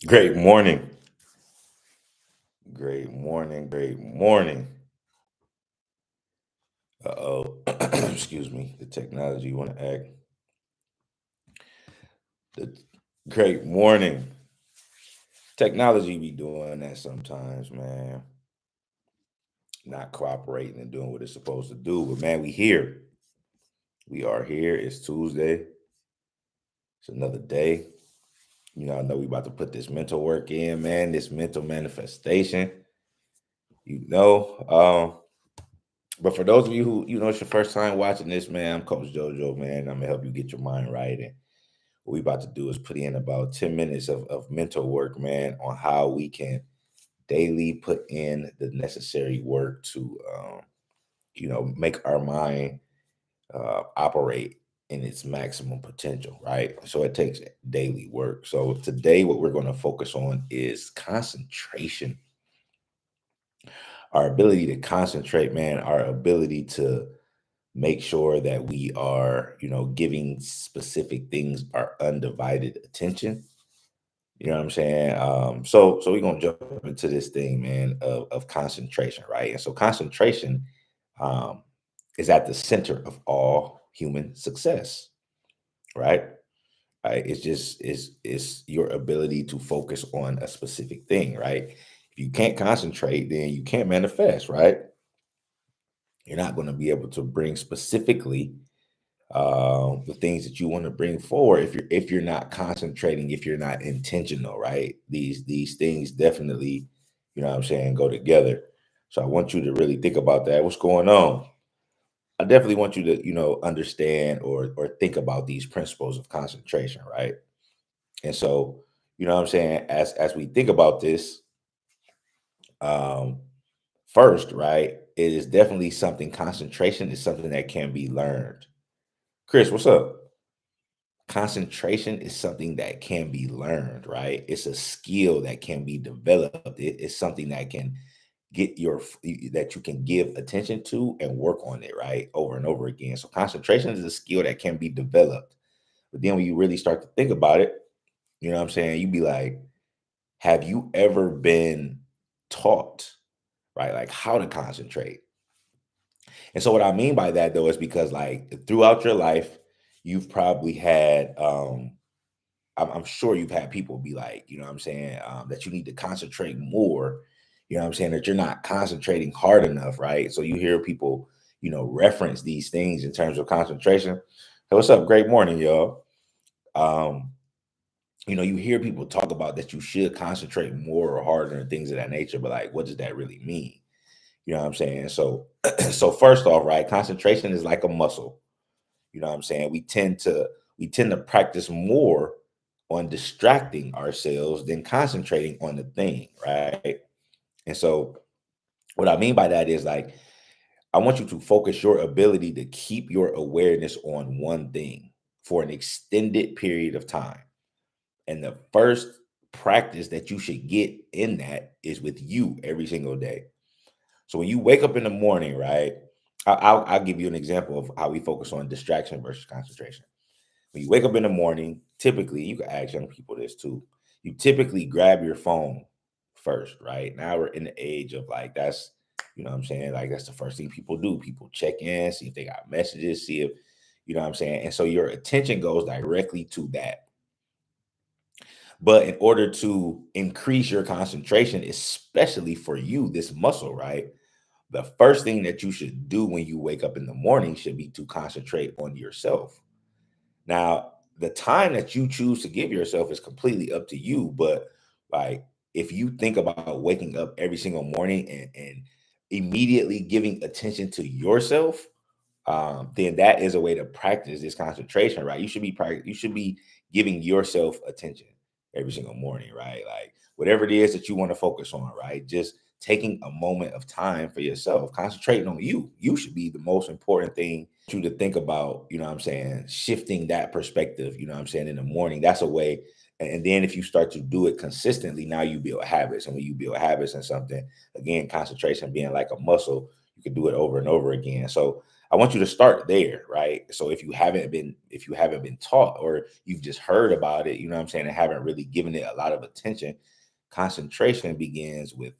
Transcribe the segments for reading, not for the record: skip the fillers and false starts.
Great morning. Great morning. Great morning. Uh-oh. Excuse me. The technology want to act. The great morning. Technology be doing that sometimes, man. Not cooperating and doing what it's supposed to do. But man, we here. We are here. It's Tuesday. It's another day. I know we about to put this mental work in, man. This mental manifestation. But for those of you who it's your first time watching this, man, I'm Coach JoJo, man. I'm gonna help you get your mind right. And what we about to do is put in about 10 minutes of mental work, man, on how we can daily put in the necessary work to make our mind operate in its maximum potential, right? So it takes daily work. So today what we're going to focus on is concentration. Our ability to concentrate, man, our ability to make sure that we are, giving specific things our undivided attention. You know what I'm saying? So we're gonna jump into this thing, man, of concentration, right? And so concentration um, is at the center of all human success, right? Right? It's your ability to focus on a specific thing, right? If you can't concentrate, then you can't manifest, right? You're not going to be able to bring specifically the things that you want to bring forward if you're not concentrating, if you're not intentional, right? These things definitely, what I'm saying, go together. So I want you to really think about that. What's going on? I definitely want you to understand or think about these principles of concentration, right? And so, what I'm saying, as we think about this, um, first, right, it is definitely something. Concentration is something that can be learned. Chris, what's up? Concentration is something that can be learned, right? It's a skill that can be developed. It's something that can that you can give attention to and work on it, right? Over and over again. So concentration is a skill that can be developed. But then when you really start to think about it, you know what I'm saying? You be like, have you ever been taught, right? Like how to concentrate? And so what I mean by that though is because like throughout your life, you've probably had I'm sure you've had people be like, you know what I'm saying, that you need to concentrate more. You know what I'm saying? That you're not concentrating hard enough, right? So you hear people, reference these things in terms of concentration. Hey, what's up? Great morning, y'all. Um, you hear people talk about that you should concentrate more or harder and things of that nature, but like, what does that really mean? You know what I'm saying? So, so first off, right, concentration is like a muscle. You know what I'm saying? We tend to practice more on distracting ourselves than concentrating on the thing, right? And so what I mean by that is like I want you to focus your ability to keep your awareness on one thing for an extended period of time. And the first practice that you should get in that is with you every single day. So when you wake up in the morning, right? I'll give you an example of how we focus on distraction versus concentration. When you wake up in the morning, typically, you can ask young people this too. You typically grab your phone first, right? Now we're in the age of like that's, what I'm saying, like that's the first thing people do. People check in, see if they got messages, see if, what I'm saying. And so your attention goes directly to that. But in order to increase your concentration, especially for you, this muscle, right? The first thing that you should do when you wake up in the morning should be to concentrate on yourself. Now, the time that you choose to give yourself is completely up to you. But like, if you think about waking up every single morning and immediately giving attention to yourself, then that is a way to practice this concentration, right? You should be giving yourself attention every single morning, right? Like whatever it is that you want to focus on, right? Just taking a moment of time for yourself, concentrating on you. You should be the most important thing you to think about, you know what I'm saying, shifting that perspective, you know what I'm saying, in the morning. That's a way. And then if you start to do it consistently, now you build habits. And when you build habits in something, again, concentration being like a muscle, you can do it over and over again. So I want you to start there, right? So if you haven't been taught, or you've just heard about it, you know what I'm saying, and haven't really given it a lot of attention, concentration begins with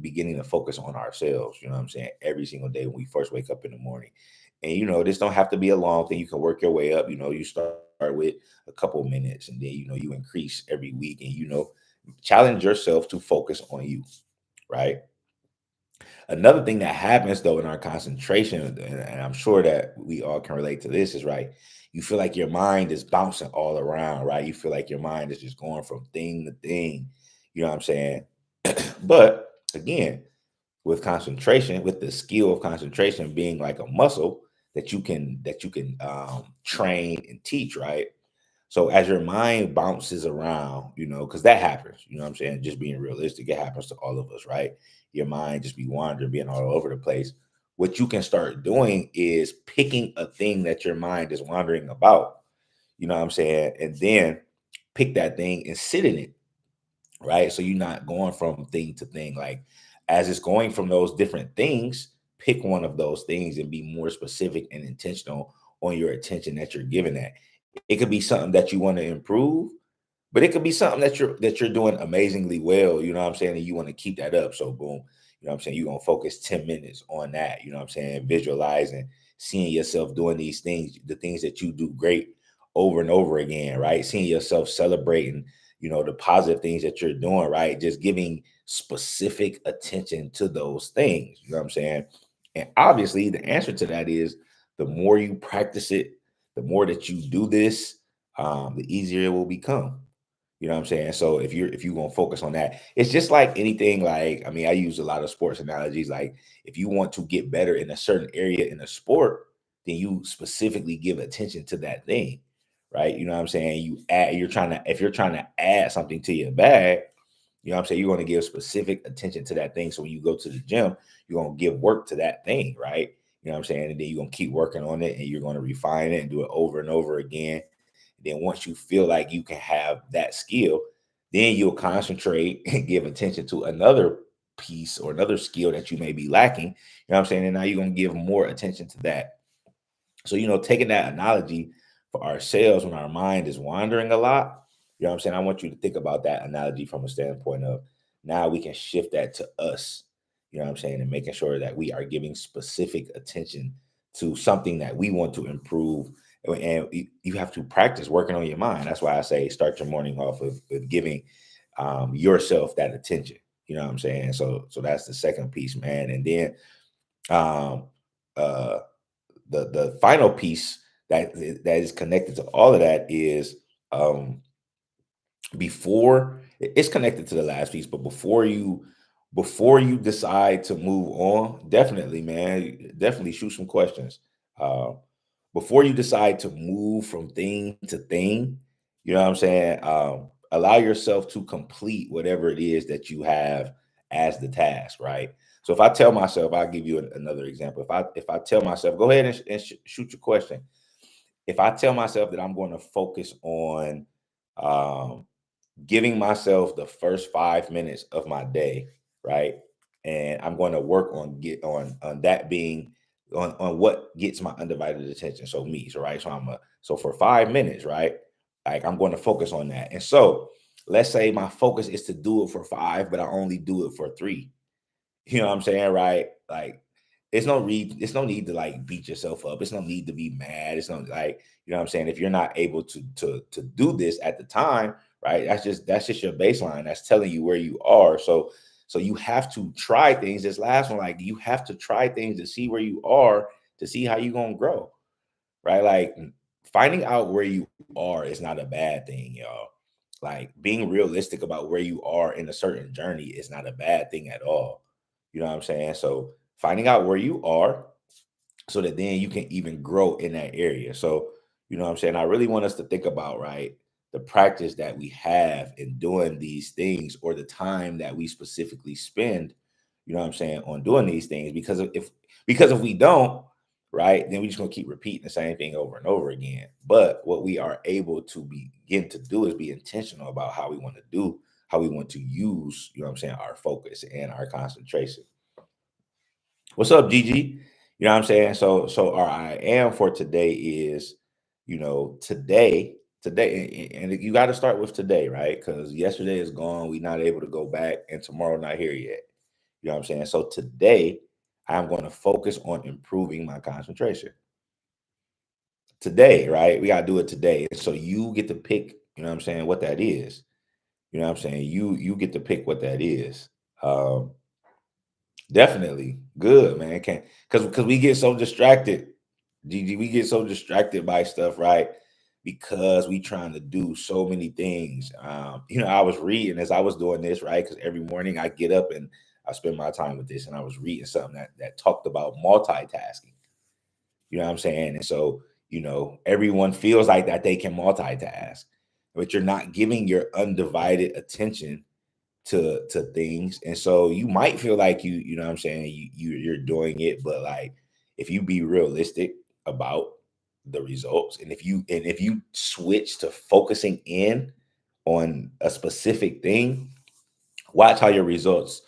beginning to focus on ourselves, you know what I'm saying, every single day when we first wake up in the morning. And this don't have to be a long thing. You can work your way up. You start with a couple minutes, and then you increase every week, and challenge yourself to focus on you, right? Another thing that happens though in our concentration, and I'm sure that we all can relate to this, is right. You feel like your mind is bouncing all around, right? You feel like your mind is just going from thing to thing. You know what I'm saying? But again, with concentration, with the skill of concentration being like a muscle that you can train and teach, right? So as your mind bounces around, because that happens, you know what I'm saying? Just being realistic, it happens to all of us, right? Your mind just be wandering, being all over the place. What you can start doing is picking a thing that your mind is wandering about, you know what I'm saying? And then pick that thing and sit in it, right? So you're not going from thing to thing. Like as it's going from those different things, pick one of those things and be more specific and intentional on your attention that you're giving that. It could be something that you want to improve, but it could be something that you're doing amazingly well, you know what I'm saying? And you want to keep that up. So boom, you know what I'm saying? You're gonna focus 10 minutes on that, you know what I'm saying? Visualizing, seeing yourself doing these things, the things that you do great over and over again, right? Seeing yourself celebrating, the positive things that you're doing, right? Just giving specific attention to those things, you know what I'm saying? And obviously the answer to that is the more you practice it, the more that you do this, the easier it will become. You know what I'm saying? So if you're gonna focus on that, it's just like anything. Like, I mean, I use a lot of sports analogies. Like, if you want to get better in a certain area in a sport, then you specifically give attention to that thing, right? You know what I'm saying? If you're trying to add something to your bag, you know what I'm saying? You're going to give specific attention to that thing. So when you go to the gym, you're going to give work to that thing, right? You know what I'm saying? And then you're going to keep working on it, and you're going to refine it and do it over and over again. Then once you feel like you can have that skill, then you'll concentrate and give attention to another piece or another skill that you may be lacking. You know what I'm saying? And now you're going to give more attention to that. So, taking that analogy for ourselves when our mind is wandering a lot, you know what I'm saying? I want you to think about that analogy from a standpoint of now we can shift that to us, you know what I'm saying? And making sure that we are giving specific attention to something that we want to improve. And you have to practice working on your mind. That's why I say start your morning off with giving yourself that attention. You know what I'm saying? So that's the second piece, man. And then um, uh, the final piece that is connected to all of that is um it's connected to the last piece, but before you decide to move on, definitely, man, definitely shoot some questions. uh Before you decide to move from thing to thing, you know what I'm saying, allow yourself to complete whatever it is that you have as the task, right? So if I tell myself, I'll give you another example. If I tell myself, go ahead and shoot your question. If I tell myself that I'm going to focus on um, giving myself the first 5 minutes of my day, right? And I'm going to work on that being on what gets my undivided attention. So me, so right. So for 5 minutes, right? Like I'm going to focus on that. And so let's say my focus is to do it for five, but I only do it for three. You know what I'm saying, right? Like, it's no need to like beat yourself up. It's no need to be mad. It's not like, what I'm saying. If you're not able to do this at the time, right? That's just your baseline. That's telling you where you are. So you have to try things. This last one, like you have to try things to see where you are, to see how you're gonna grow, right? Like finding out where you are is not a bad thing, y'all. Like being realistic about where you are in a certain journey is not a bad thing at all. You know what I'm saying? So finding out where you are so that then you can even grow in that area. So, you know what I'm saying? I really want us to think about, right, the practice that we have in doing these things, or the time that we specifically spend, you know what I'm saying, on doing these things. Because if we don't, right, then we're just gonna keep repeating the same thing over and over again. But what we are able to begin to do is be intentional about how we want to do, how we want to use, you know what I'm saying, our focus and our concentration. What's up, Gigi? You know what I'm saying? So our I am for today is, today, and you got to start with today, right? Because yesterday is gone. We're not able to go back, and tomorrow not here yet. You know what I'm saying? So today, I'm going to focus on improving my concentration. Today, right? We got to do it today. So you get to pick, you know what I'm saying, what that is. You know what I'm saying? You get to pick what that is. Um, Definitely. Good, man. Can because we get so distracted. GG, we get so distracted by stuff, right? Because we trying to do so many things. I was reading as I was doing this, right? Because every morning I get up and I spend my time with this, and I was reading something that talked about multitasking. You know what I'm saying? And so, everyone feels like that they can multitask, but you're not giving your undivided attention to things. And so you might feel like you know what I'm saying, you're doing it, but like if you be realistic about the results, and if you switch to focusing in on a specific thing, watch how your results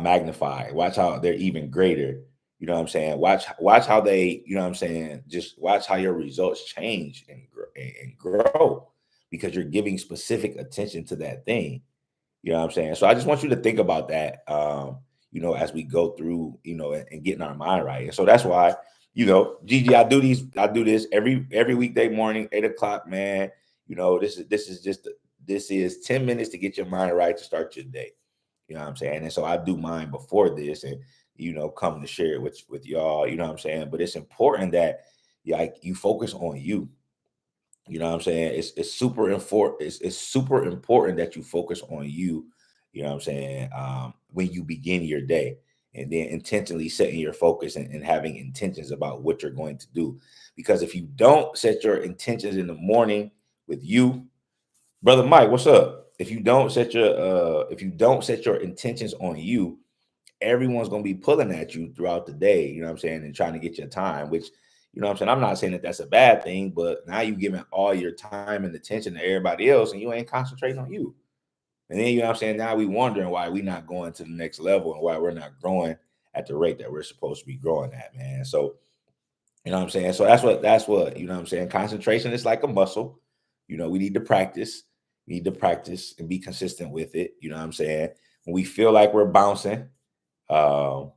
magnify. Watch how they're even greater. You know what I'm saying? Watch how they, you know what I'm saying? Just watch how your results change and grow because you're giving specific attention to that thing. You know what I'm saying? So I just want you to think about that, as we go through, and getting our mind right. And so that's why, Gigi, I do this every weekday morning, 8 o'clock, man. This is 10 minutes to get your mind right to start your day. You know what I'm saying? And so I do mine before this and come to share it with y'all, you know what I'm saying? But it's important that like you focus on you. You know what I'm saying? It's super important. It's super important that you focus on you. You know what I'm saying? When you begin your day, and then intentionally setting your focus and having intentions about what you're going to do. Because if you don't set your intentions in the morning with you, brother Mike, what's up? If you don't set your intentions on you, everyone's going to be pulling at you throughout the day, you know what I'm saying, and trying to get your time, which, you know what I'm saying, I'm not saying that that's a bad thing, but now you're giving all your time and attention to everybody else and you ain't concentrating on you. And then, you know what I'm saying, now we wondering why we not going to the next level and why we're not growing at the rate that we're supposed to be growing at, man. So, you know what I'm saying? So that's what, you know what I'm saying? Concentration is like a muscle. We need to practice. We need to practice and be consistent with it. You know what I'm saying? When we feel like we're bouncing, um,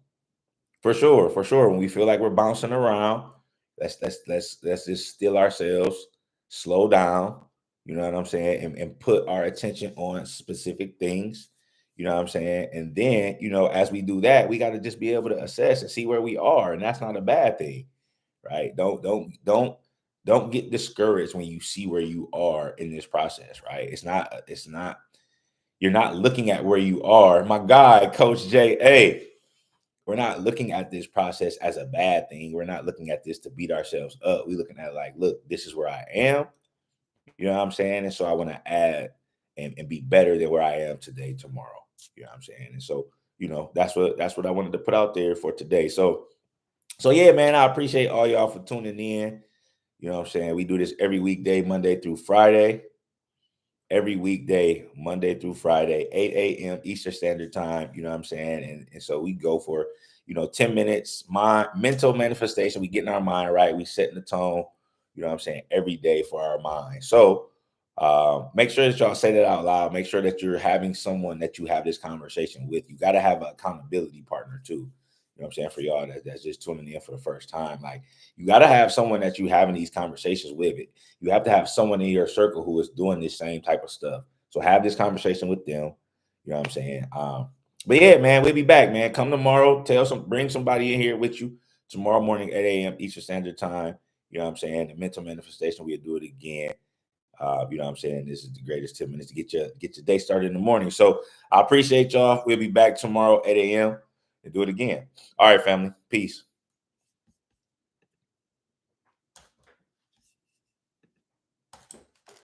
for sure, for sure. When we feel like we're bouncing around, let's just still ourselves, slow down. You know what I'm saying, and put our attention on specific things. You know what I'm saying, and then as we do that, we got to just be able to assess and see where we are, and that's not a bad thing, right? Don't get discouraged when you see where you are in this process, right? It's not. You're not looking at where you are. My guy, Coach J. Hey, we're not looking at this process as a bad thing. We're not looking at this to beat ourselves up. We're looking at like, look, this is where I am. You know what I'm saying? And so I want to add and be better than where I am today, tomorrow. You know what I'm saying? And so, that's what I wanted to put out there for today. So yeah, man, I appreciate all y'all for tuning in. You know what I'm saying? We do this every weekday, Monday through Friday, every weekday, Monday through Friday, 8 a.m. Eastern Standard Time. You know what I'm saying? And so we go for, 10 minutes, mind mental manifestation. We getting our mind right. We setting the tone, you know what I'm saying, every day for our mind. So make sure that y'all say that out loud. Make sure that you're having someone that you have this conversation with. You got to have an accountability partner too. You know what I'm saying? For y'all that's just tuning in for the first time. Like you got to have someone that you having these conversations with. You have to have someone in your circle who is doing this same type of stuff. So have this conversation with them. You know what I'm saying? But yeah, man, we'll be back, man. Come tomorrow. Bring somebody in here with you tomorrow morning, 8 a.m. Eastern Standard Time. You know what I'm saying? The mental manifestation, we'll do it again. You know what I'm saying? This is the greatest 10 minutes to get your day started in the morning. So I appreciate y'all. We'll be back tomorrow, 8 a.m. and do it again. All right, family. Peace.